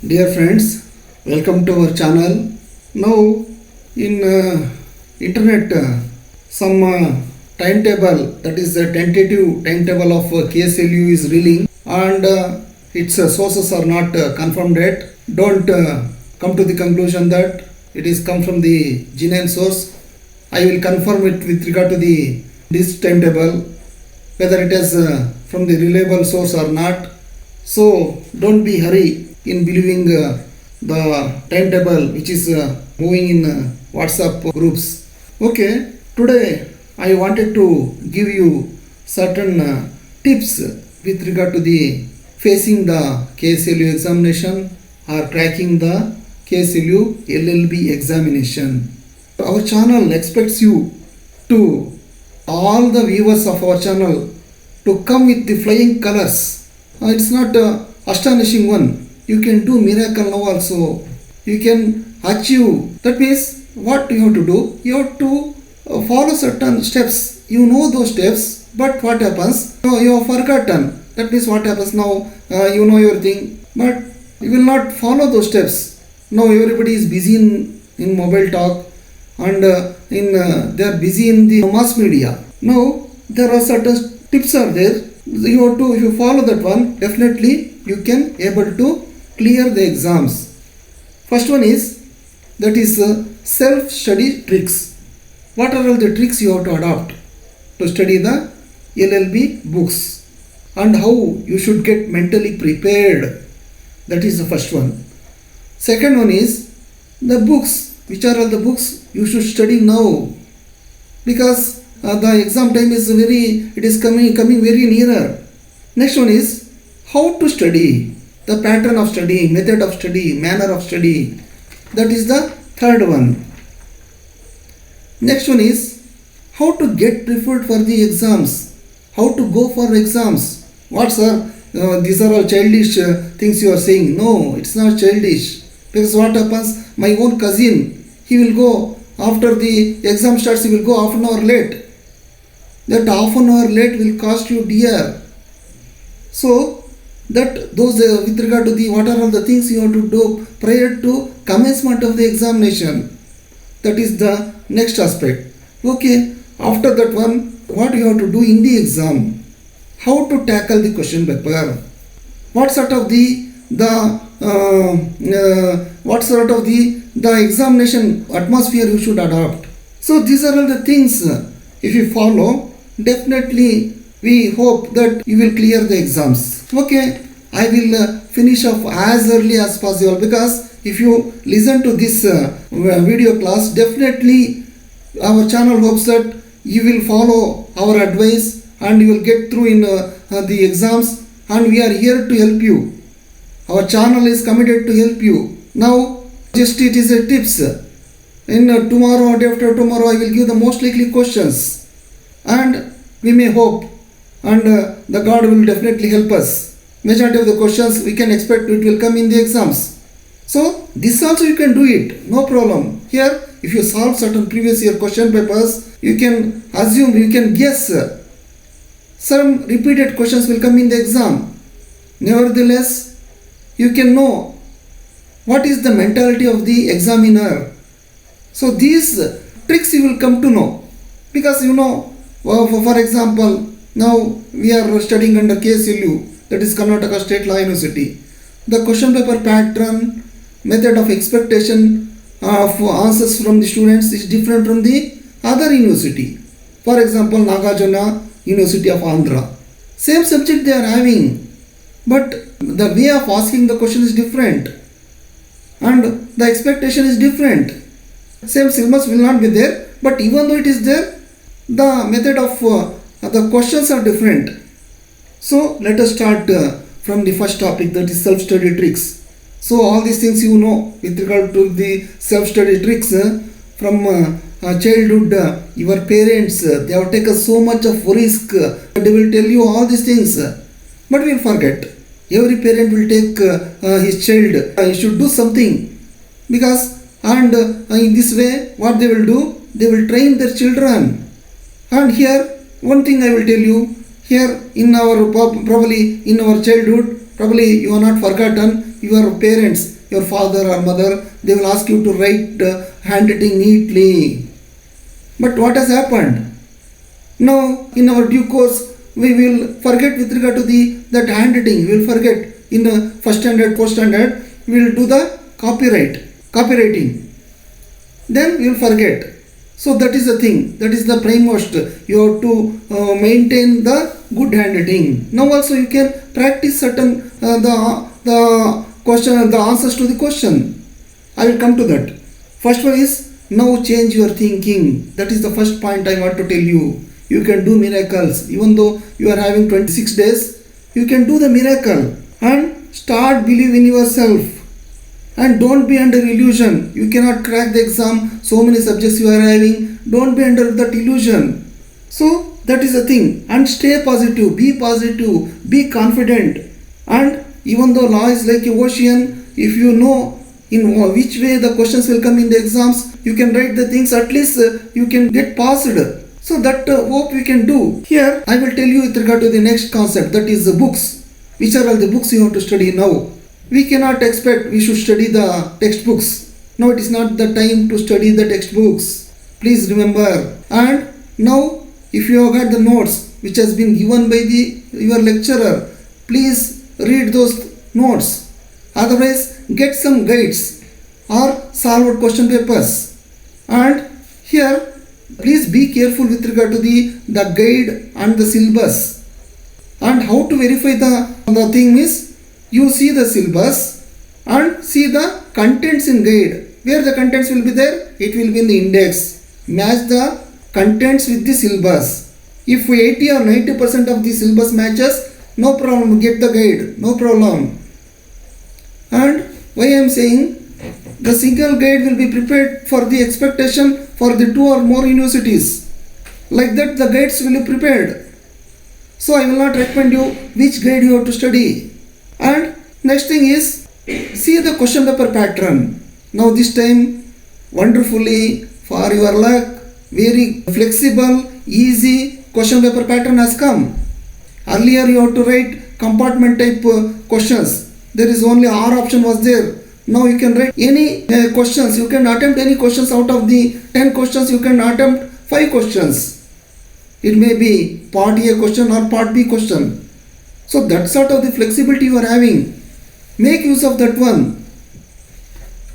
Dear friends, welcome to our channel. Now in internet some timetable, that is the tentative timetable of KSLU is reeling, and its sources are not confirmed yet. Don't come to the conclusion that it is come from the genuine source. I will confirm it with regard to this timetable whether it is from the reliable source or not. So don't be hurry in believing the timetable which is moving in WhatsApp groups. Okay, today I wanted to give you certain tips with regard to the facing the KSLU examination or cracking the KSLU LLB examination. Our channel expects you to, all the viewers of our channel, to come with the flying colors. It's not astonishing one. You can do miracle now also. You can achieve. That means what you have to do? You have to follow certain steps. You know those steps, but what happens? You have forgotten. That means what happens now? You know everything, but you will not follow those steps. Now everybody is busy in mobile talk, and they are busy in the mass media. Now there are certain tips are there. You have to, if you follow that one, definitely you can able to clear the exams. First one is, that is self-study tricks. What are all the tricks you have to adopt to study the LLB books, and how you should get mentally prepared? That is the first one. Second one is the books. Which are all the books you should study now? Because the exam time is coming very nearer. Next one is how to study. The pattern of study, method of study, manner of study. That is the third one. Next one is how to get prepared for the exams. How to go for exams. What sir? These are all childish things you are saying. No, it's not childish. Because what happens? My own cousin, he will go after the exam starts, he will go half an hour late. That half an hour late will cost you dear. So that those with regard to the what are all the things you have to do prior to commencement of the examination. That is the next aspect. Okay, after that one, what you have to do in the exam, how to tackle the question paper, what sort of the examination atmosphere you should adopt. So these are all the things, if you follow, definitely we hope that you will clear the exams. Okay, I will finish off as early as possible, because if you listen to this video class, definitely our channel hopes that you will follow our advice and you will get through in the exams, and we are here to help you. Our channel is committed to help you. Now just it is a tips. In tomorrow or day after tomorrow I will give the most likely questions, and we may hope, and the God will definitely help us. Majority of the questions we can expect it will come in the exams. So this also you can do it, no problem. Here if you solve certain previous year question papers, you can assume, you can guess some repeated questions will come in the exam. Nevertheless, you can know what is the mentality of the examiner. So these tricks you will come to know, because you know, for example, now we are studying under KSLU, that is Karnataka State Law University. The question paper pattern, method of expectation of answers from the students is different from the other university. For example, Nagarjuna University of Andhra. Same subject they are having, but the way of asking the question is different, and the expectation is different. Same syllabus will not be there, but even though it is there, the method of the questions are different. So let us start from the first topic, that is self-study tricks. So all these things you know with regard to the self-study tricks from childhood. Your parents, they have taken so much of risk. They will tell you all these things, but we will forget. Every parent will take his child, he should do something, because and in this way what they will do, they will train their children. And here one thing I will tell you, here in our probably in our childhood, probably you are not forgotten, your parents, your father or mother, they will ask you to write handwriting neatly. But what has happened? Now, in our due course, we will forget with regard to that handwriting. We will forget in the first standard, fourth standard. We will do the copywriting. Then we will forget. So that is the thing. That is the primemost. You have to maintain the good handwriting. Now also you can practice certain the question, the answers to the question. I will come to that. First one is now change your thinking. That is the first point I want to tell you. You can do miracles. Even though you are having 26 days, you can do the miracle and start believing in yourself. And don't be under illusion. You cannot crack the exam. So many subjects you are having. Don't be under that illusion. So that is the thing. And stay positive. Be confident. And even though law is like an ocean, if you know in which way the questions will come in the exams, you can write the things. At least you can get passed. So that hope we can do. Here I will tell you with regard to the next concept. That is the books. Which are all the books you have to study now? We cannot expect we should study the textbooks. No, it is not the time to study the textbooks. Please remember. And now, if you have got the notes which has been given by your lecturer, please read those notes. Otherwise, get some guides or solve question papers. And here, please be careful with regard to the guide and the syllabus. And how to verify the thing is, you see the syllabus and see the contents in guide. Where the contents will be there? It will be in the index. Match the contents with the syllabus. If 80 or 90% of the syllabus matches, no problem, get the guide, no problem. And why I am saying, the single guide will be prepared for the expectation for the 2 or more universities. Like that the guides will be prepared. So I will not recommend you which guide you have to study. And next thing is, see the question paper pattern. Now this time, wonderfully, for your luck, very flexible, easy question paper pattern has come. Earlier you have to write compartment type questions. There is only R option was there. Now you can write any questions. You can attempt any questions out of the 10 questions. You can attempt 5 questions. It may be part A question or part B question. So that sort of the flexibility you are having. Make use of that one.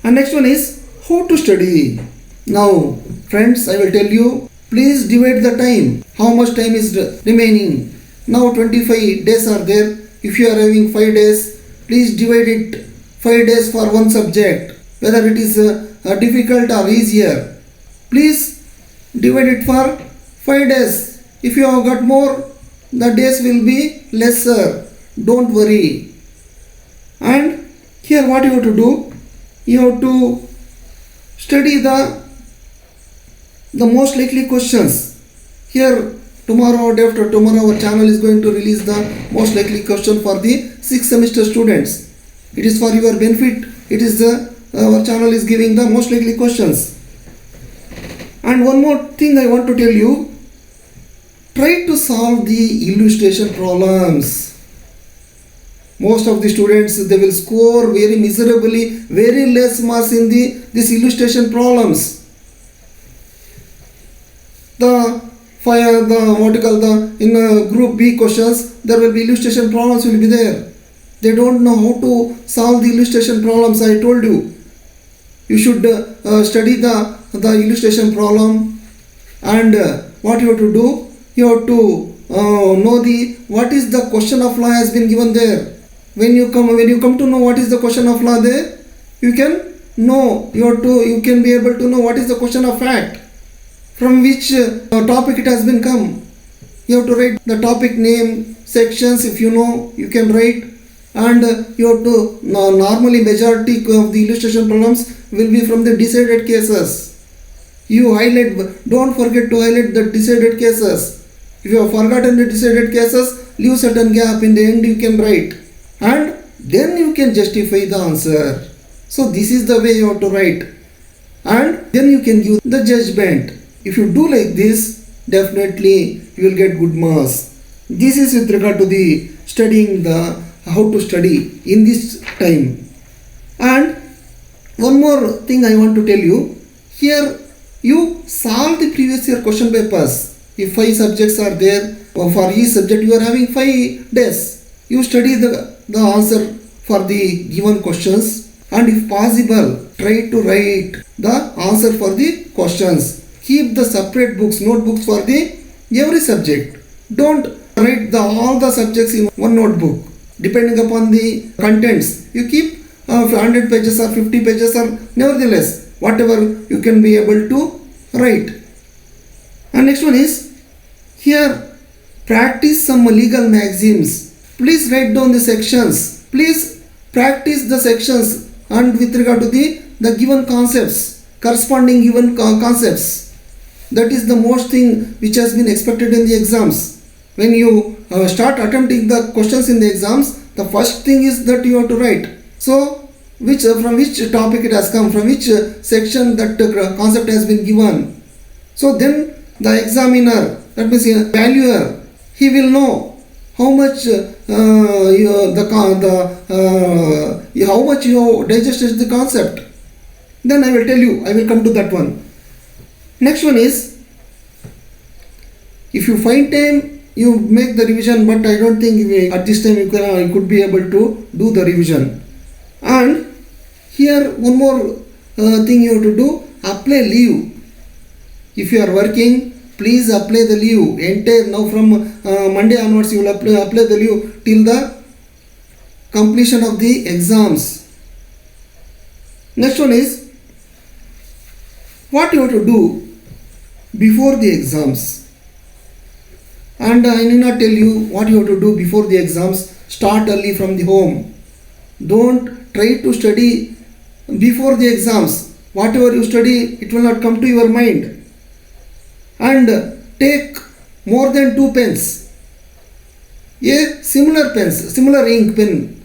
And next one is how to study. Now friends, I will tell you, please divide the time. How much time is remaining? Now 25 days are there. If you are having 5 days, please divide it 5 days for one subject. Whether it is difficult or easier. Please divide it for 5 days. If you have got more, the days will be lesser. Don't worry. And here what you have to do? You have to study the most likely questions. Here tomorrow, day after tomorrow, our channel is going to release the most likely question for the 6th semester students. It is for your benefit. It is our channel is giving the most likely questions. And one more thing I want to tell you. Try to solve the illustration problems. Most of the students, they will score very miserably, very less marks in these illustration problems. In group B questions, there will be illustration problems will be there. They don't know how to solve the illustration problems. I told you. You should study the illustration problem, and what you have to do. You have to know what is the question of law has been given there. When you come to know what is the question of law there, you can know. You can be able to know what is the question of fact, from which topic it has been come. You have to write the topic name, sections. If you know, you can write. And you have to normally majority of the illustration problems will be from the decided cases. You highlight. Don't forget to highlight the decided cases. If you have forgotten the decided cases, leave certain gap in the end you can write. And then you can justify the answer. So this is the way you have to write. And then you can give the judgment. If you do like this, definitely you will get good marks. This is with regard to the studying how to study in this time. And one more thing I want to tell you. Here you solve the previous year question papers. If 5 subjects are there, or for each subject you are having 5 days. You study the answer for the given questions, and if possible try to write the answer for the questions. Keep the separate books, notebooks for the every subject. Don't write all the subjects in one notebook. Depending upon the contents, you keep 100 pages or 50 pages, or nevertheless whatever you can be able to write. And next one is, here practice some legal maxims. Please write down the sections. Please practice the sections, and with regard to the given concepts, corresponding given concepts. That is the most thing which has been expected in the exams. When you start attempting the questions in the exams, the first thing is that you have to write. So from which topic it has come, from which section that concept has been given. So then the examiner, that means a valuer, he will know how much how much you digested the concept. Then I will tell you, I will come to that one. Next one is, if you find time, you make the revision, but I don't think at this time you could be able to do the revision. And here one more thing you have to do, apply leave. If you are working, please apply the leave. Entire now from Monday onwards you will apply the leave till the completion of the exams. Next one is, what you have to do before the exams. And I need not tell you what you have to do before the exams. Start early from the home. Don't try to study before the exams. Whatever you study, it will not come to your mind. And take more than 2 pens. A similar pens, similar ink pen,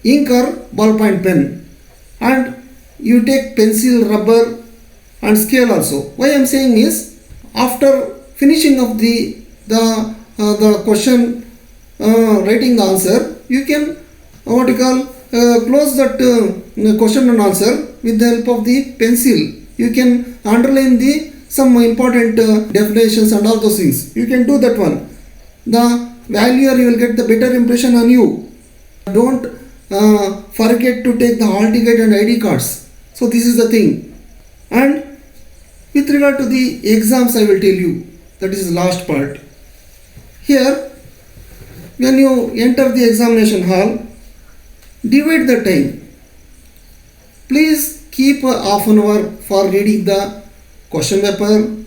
ink or ballpoint pen. And you take pencil, rubber and scale also. Why I am saying is, after finishing of the question, writing the answer, you can close that question and answer with the help of the pencil. You can underline some important definitions and all those things. You can do that one. The valuer, you will get the better impression on you. Don't forget to take the hall ticket and ID cards. So this is the thing. And with regard to the exams, I will tell you, that is the last part. Here, when you enter the examination hall, divide the time. Please keep half an hour for reading the question paper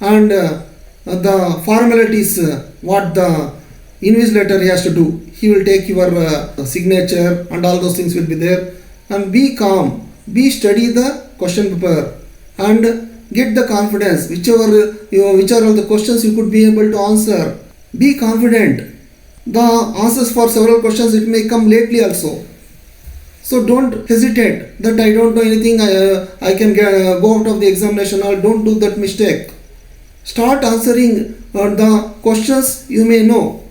and the formalities, what the invigilator has to do. He will take your signature and all those things will be there. And be calm, study the question paper and get the confidence. Which are all the questions you could be able to answer. Be confident. The answers for several questions, it may come lately also. So don't hesitate that I don't know anything, I can go out of the examination hall. Don't do that mistake. Start answering the questions you may know.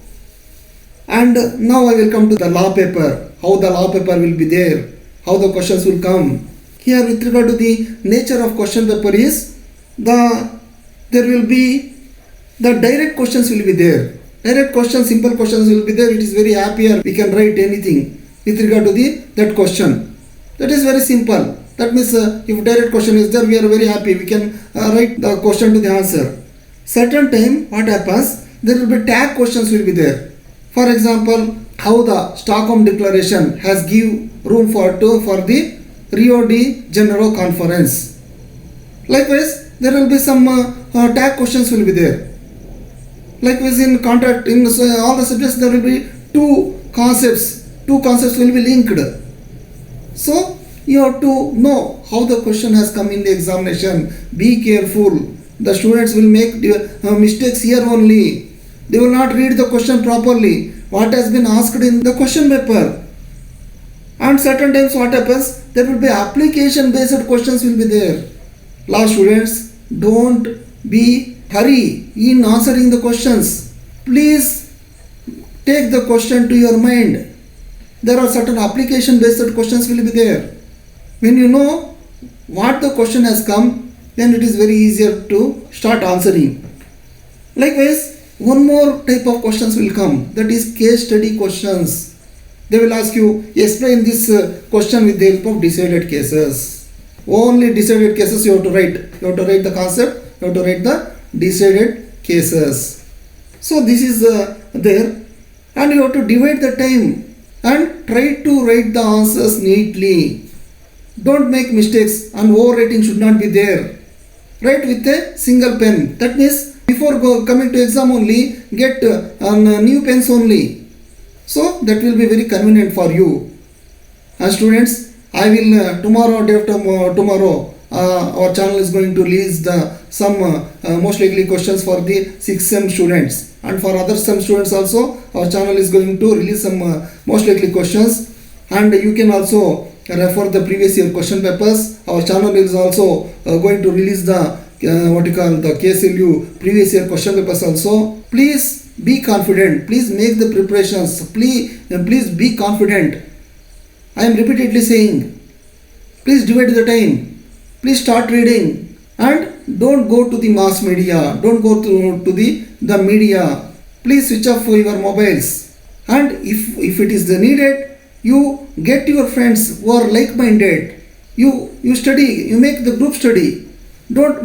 And now I will come to the law paper. How the law paper will be there. How the questions will come. Here with regard to the nature of question paper is, there will be the direct questions will be there. Direct questions, simple questions will be there. It is very happier. We can write anything with regard to that question. That is very simple. That means if direct question is there, we are very happy. We can write the question to the answer. Certain time, what happens? There will be tag questions will be there. For example, how the Stockholm Declaration has give room for the Rio de Janeiro Conference. Likewise, there will be some tag questions will be there. Likewise, in contract, in all the subjects, there will be two concepts will be linked. So you have to know how the question has come in the examination. Be careful. The students will make mistakes here only. They will not read the question properly. What has been asked in the question paper. And certain times what happens, there will be application based questions will be there. Law students, don't be hurry in answering the questions. Please take the question to your mind. There are certain application based questions will be there. When you know what the question has come, then it is very easier to start answering. Likewise, one more type of questions will come, that is case study questions. They will ask you, explain this question with the help of decided cases. Only decided cases you have to write. You have to write the concept, you have to write the decided cases. So this is there, and you have to divide the time and try to write the answers neatly. Don't make mistakes, and overwriting should not be there. Write with a single pen. That means before coming to exam only, get new pens only. So that will be very convenient for you. And students, I will tomorrow, day after tomorrow, our channel is going to release some most likely questions for the 6th sem students, and for other sem students also our channel is going to release some most likely questions, and you can also refer the previous year question papers. Our channel is also going to release the the KSLU previous year question papers also. Please be confident, please make the preparations, please be confident. I am repeatedly saying, please divide the time, please start reading, and don't go to the mass media, don't go to the media. Please switch off your mobiles, and if it is needed, you get your friends who are like-minded. You study, you make the group study. But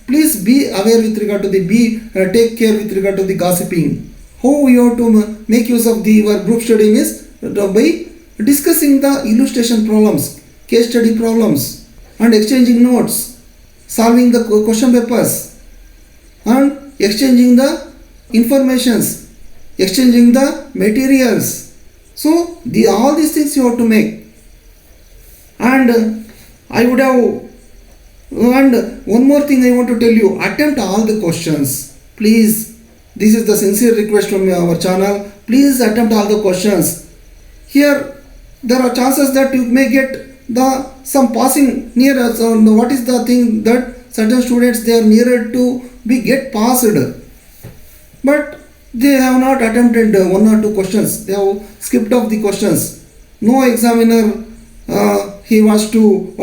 please be aware with regard to take care with regard to the gossiping. How you have to make use of your group study is by discussing the illustration problems, case study problems, and exchanging notes, solving the question papers, and exchanging the informations, exchanging the materials. So all these things you have to make. And one more thing I want to tell you, attempt all the questions. Please, this is the sincere request from our channel. Please attempt all the questions. Here there are chances that you may get some passing near us. What is the thing that certain students, they are nearer to get passed, but they have not attempted one or two questions. They have skipped off the questions. No examiner he wants to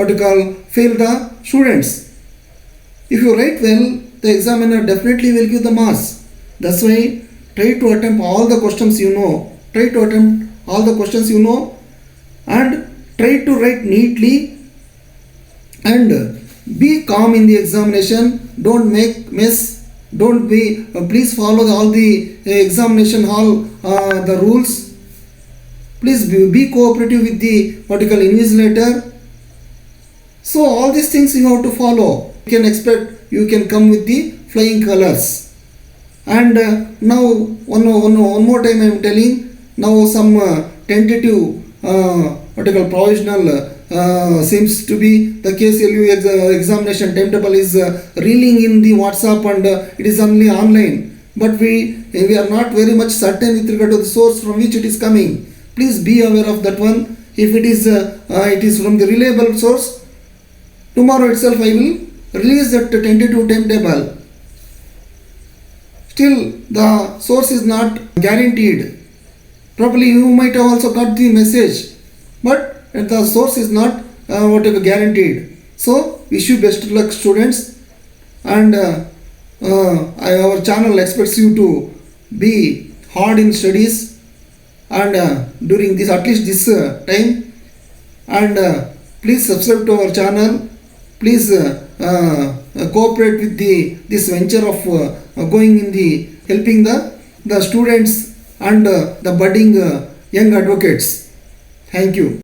fail the students. If you write well, the examiner definitely will give the marks. That's why try to attempt all the questions you know. Try to attempt all the questions you know, and try to write neatly, and be calm in the examination. Don't make mess. Don't be. Please follow all the examination hall the rules. Please be cooperative with the invigilator. So all these things you have to follow. You can expect you can come with the flying colors. And now one more time I am telling. Now some tentative provisional seems to be the KSLU examination timetable is reeling in the WhatsApp, and it is only online. But we are not very much certain with regard to the source from which it is coming. Please be aware of that one. If it is from the reliable source, tomorrow itself I will release that tentative timetable. Still, the source is not guaranteed. Probably you might have also got the message, but the source is not guaranteed. So wish you best luck, students, and our channel expects you to be hard in studies, and during this, at least this time, and please subscribe to our channel. Please cooperate with this venture of going in the helping the students and the budding young advocates. Thank you.